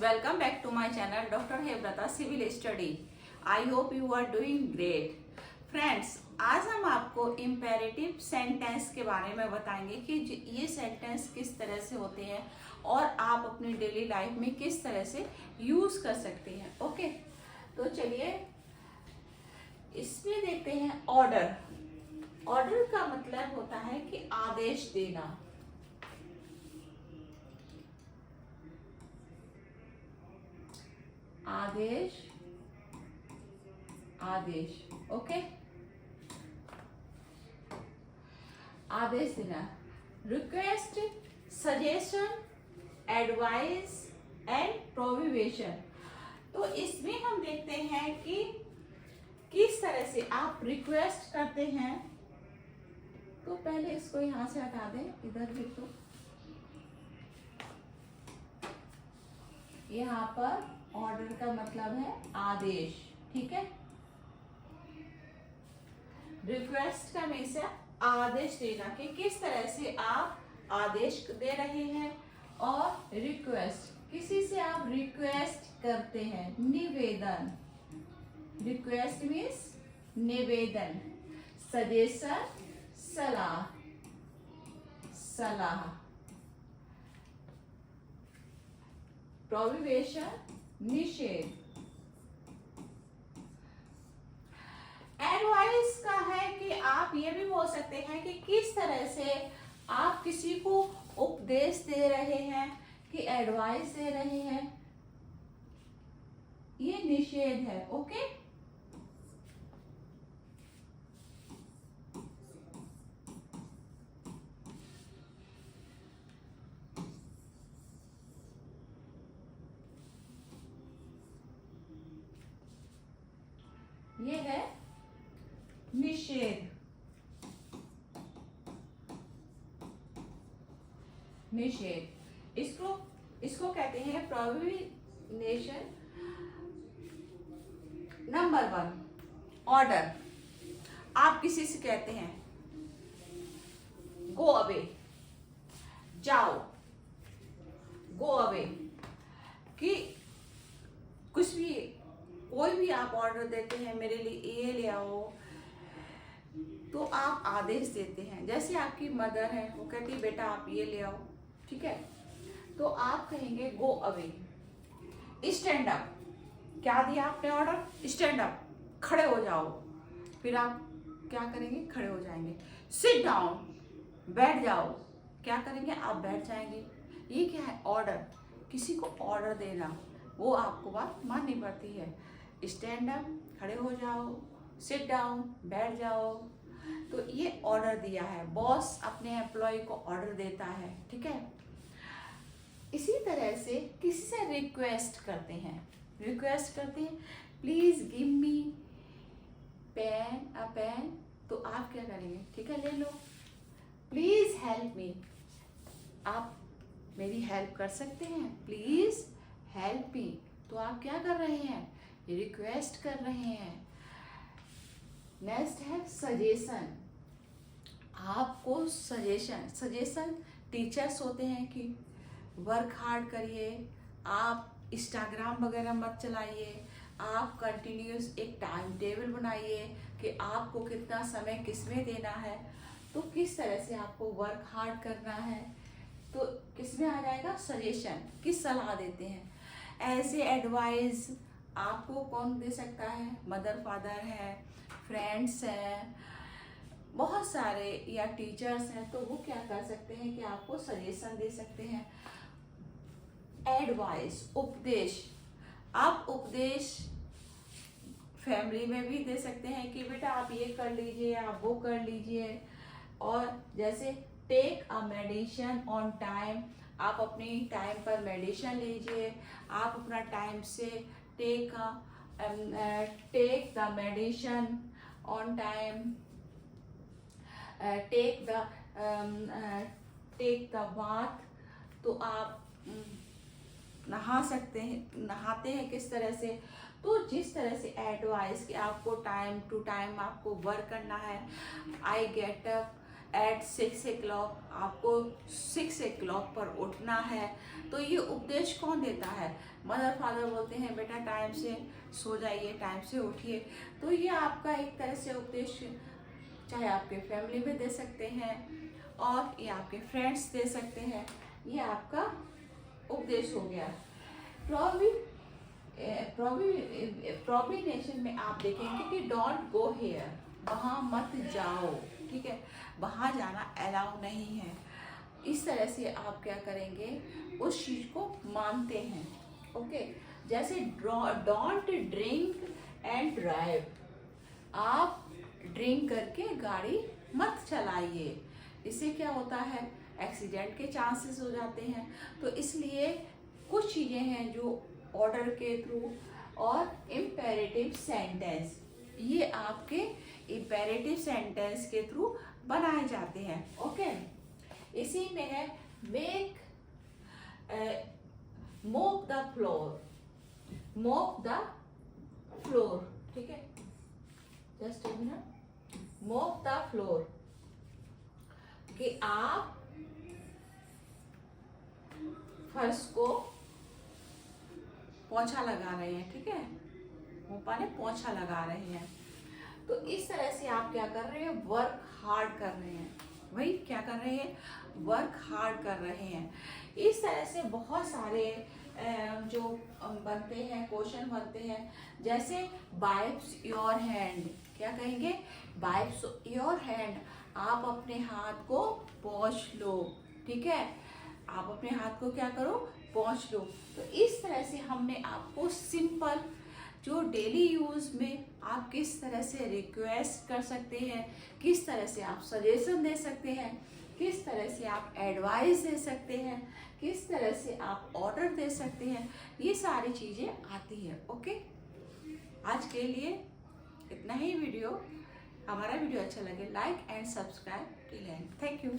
welcome back to my channel Dr. Hevrata Civil Study. I hope you are doing great. Friends, आज हम आपको imperative sentence के बारे में बताएंगे कि ये सेंटेंस किस तरह से होते हैं और आप अपनी डेली लाइफ में किस तरह से यूज कर सकते हैं। ओके, तो चलिए इसमें देखते हैं ऑर्डर। ऑर्डर का मतलब होता है कि आदेश देना। आदेश, आदेश, ओके, आदेश देना। Request, suggestion, advice and prohibition. तो इसमें हम देखते हैं कि किस तरह से आप रिक्वेस्ट करते हैं। तो पहले इसको यहां से हटा दें, इधर भी। तो यहाँ पर ऑर्डर का मतलब है आदेश, ठीक है। रिक्वेस्ट का मीन्स है आदेश देना, कि किस तरह से आप आदेश दे रहे हैं। और रिक्वेस्ट, किसी से आप रिक्वेस्ट करते हैं, निवेदन। रिक्वेस्ट मीन्स निवेदन। सजेशन, सलाह, सलाह। प्रोहिबिशन, निषेध। एडवाइस का है कि आप ये भी बोल सकते हैं कि किस तरह से आप किसी को उपदेश दे रहे हैं, कि एडवाइस दे रहे हैं। ये निषेध है, ओके। ये है निषेध। निषेध, इसको कहते हैं प्रोहिबिशन। Number 1, order. आप किसी से कहते हैं गो अवे, जाओ, गो अवे, कि कुछ भी, कोई भी आप ऑर्डर देते हैं, मेरे लिए ये ले आओ, तो आप आदेश देते हैं। जैसे आपकी मदर है, वो कहती है बेटा आप ये ले आओ, ठीक है, तो आप कहेंगे गो अवे। स्टैंड अप, क्या दिया आपने ऑर्डर? स्टैंड अप, खड़े हो जाओ। फिर आप क्या करेंगे? खड़े हो जाएंगे। सिट डाउन, बैठ जाओ, क्या करेंगे? आप बैठ जाएंगे। ये क्या है? ऑर्डर। किसी को ऑर्डर देना, वो आपको बात माननी पड़ती है। स्टैंड अप, खड़े हो जाओ, सिट डाउन, बैठ जाओ। तो ये ऑर्डर दिया है। बॉस अपने एम्प्लॉय को ऑर्डर देता है, ठीक है। इसी तरह से किसी से रिक्वेस्ट करते हैं। रिक्वेस्ट करते हैं, please give me pen, a pen. तो आप क्या करेंगे? ठीक है, ले लो। प्लीज हेल्प मी, आप मेरी हेल्प कर सकते हैं, प्लीज हेल्प मी। तो आप क्या कर रहे हैं? रिक्वेस्ट कर रहे हैं। नेक्स्ट है सजेशन। आपको सजेशन टीचर्स होते हैं कि वर्क हार्ड करिए, आप इंस्टाग्राम वगैरह मत चलाइए, आप कंटिन्यूस एक टाइम टेबल बनाइए कि आपको कितना समय किसमें देना है। तो किस तरह से आपको वर्क हार्ड करना है, तो किसमें आ जाएगा? सजेशन, किस सलाह देते हैं। ऐसे एडवाइस आपको कौन दे सकता है? मदर फादर है, फ्रेंड्स हैं, बहुत सारे, या टीचर्स हैं। तो वो क्या कर सकते हैं कि आपको सजेशन दे सकते हैं। एडवाइस, उपदेश। आप उपदेश फैमिली में भी दे सकते हैं कि बेटा आप ये कर लीजिए, आप वो कर लीजिए। और जैसे take a medicine on time, आप अपनी टाइम पर मेडिसिन लीजिए। आप अपना टाइम से take the medicine on time, take the bath. तो आप नहा सकते हैं, नहाते हैं किस तरह से। तो जिस तरह से एडवाइस कि आपको टाइम टू टाइम आपको वर्क करना है, I get up at 6 o'clock, आपको 6 o'clock पर उठना है। तो ये उपदेश कौन देता है? मदर फादर बोलते हैं बेटा टाइम से सो जाइए, टाइम से उठिए। तो ये आपका एक तरह से उपदेश चाहे आपके फैमिली में दे सकते हैं और ये आपके फ्रेंड्स दे सकते हैं। ये आपका उपदेश हो गया। प्रोबिनेशन में आप देखेंगे कि डोंट गो हेयर, वहाँ मत जाओ, ठीक है, वहाँ जाना अलाउ नहीं है। इस तरह से आप क्या करेंगे, उस चीज को मानते हैं। ओके, जैसे डोंट ड्रिंक एंड ड्राइव, आप ड्रिंक करके गाड़ी मत चलाइए। इससे क्या होता है, एक्सीडेंट के चांसेस हो जाते हैं। तो इसलिए कुछ चीज़ें हैं जो ऑर्डर के थ्रू और इम्पेरेटिव सेंटेंस, ये आपके इम्पेरेटिव सेंटेंस के थ्रू बनाए जाते हैं। ओके, इसी में है मेक मोप द फ्लोर, मोप द फ्लोर, ठीक है, जस्ट अ मिनट, मोप द फ्लोर, कि आप फर्श को पोंछा लगा रहे हैं, ठीक है, मोपा ने पोंछा लगा रहे हैं। तो इस तरह से आप क्या कर रहे हैं, वर्क हार्ड कर रहे हैं। वही क्या कर रहे हैं, वर्क हार्ड कर रहे हैं। इस तरह से बहुत सारे जो बनते हैं, क्वेश्चन बनते हैं, जैसे वाइप्स योर हैंड, क्या कहेंगे, वाइप्स योर हैंड, आप अपने हाथ को पोंछ लो, ठीक है, आप अपने हाथ को क्या करो, पोंछ लो। तो इस तरह से हमने आपको सिंपल जो डेली यूज में आप किस तरह से रिक्वेस्ट कर सकते हैं, किस तरह से आप सजेशन दे सकते हैं, किस तरह से आप एडवाइस दे सकते हैं, किस तरह से आप ऑर्डर दे सकते हैं, ये सारी चीज़ें आती हैं। ओके, आज के लिए इतना ही वीडियो। हमारा वीडियो अच्छा लगे like and subscribe till and. Thank you.